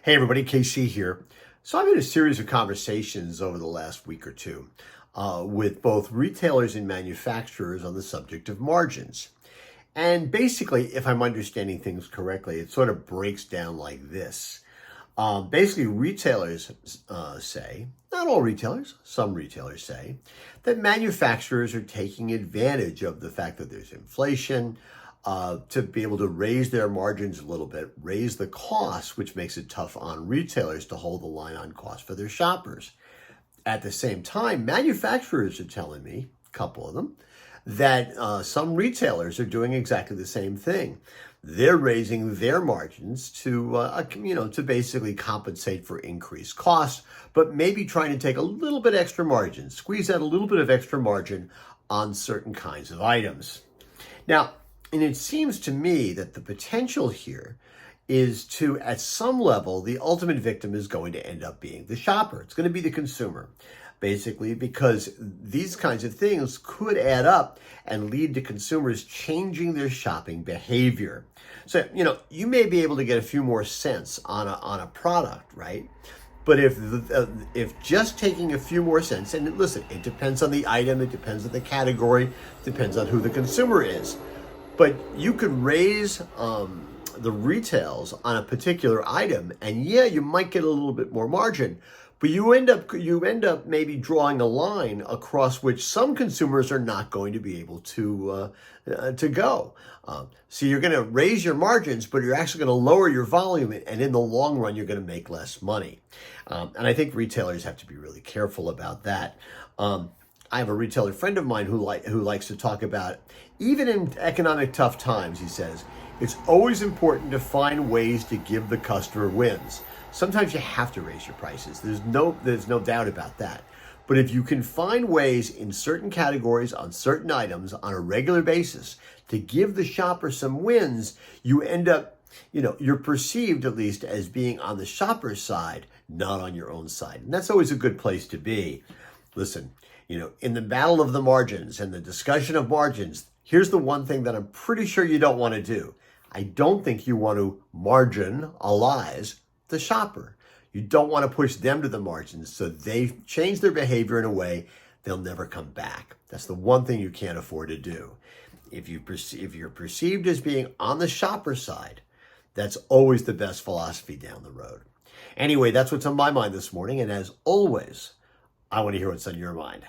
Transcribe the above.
Hey everybody, KC here. So I've had a series of conversations over the last week or two with both retailers and manufacturers on the subject of margins. And basically, if I'm understanding things correctly, it sort of breaks down like this. Basically, retailers say, not all retailers, some retailers say, that manufacturers are taking advantage of the fact that there's inflation to be able to raise their margins a little bit, raise the costs, which makes it tough on retailers to hold the line on cost for their shoppers. At the same time, manufacturers are telling me, a couple of them, that some retailers are doing exactly the same thing. They're raising their margins to basically compensate for increased costs, but maybe trying to take a little bit extra margin, squeeze out a little bit of extra margin on certain kinds of items. Now, and it seems to me that the potential here is to, at some level, the ultimate victim is going to end up being the shopper. It's going to be the consumer, basically, because these kinds of things could add up and lead to consumers changing their shopping behavior. So, you may be able to get a few more cents on a product, right? But if just taking a few more cents, and listen, it depends on the item, it depends on the category, depends on who the consumer is. But you could raise the retails on a particular item, and you might get a little bit more margin, but you end up maybe drawing a line across which some consumers are not going to be able to go. So you're going to raise your margins, but you're actually going to lower your volume, and in the long run, you're going to make less money. And I think retailers have to be really careful about that. I have a retailer friend of mine who likes to talk about, even in economic tough times, he says, it's always important to find ways to give the customer wins. Sometimes you have to raise your prices. There's no doubt about that. But if you can find ways in certain categories, on certain items, on a regular basis, to give the shopper some wins, you end up, you're perceived at least as being on the shopper's side, not on your own side. And that's always a good place to be. Listen, in the battle of the margins and the discussion of margins, here's the one thing that I'm pretty sure you don't want to do. I don't think you want to marginalize the shopper. You don't want to push them to the margins so they change their behavior in a way they'll never come back. That's the one thing you can't afford to do. If you're perceived as being on the shopper side, that's always the best philosophy down the road. Anyway, that's what's on my mind this morning. And as always, I want to hear what's on your mind.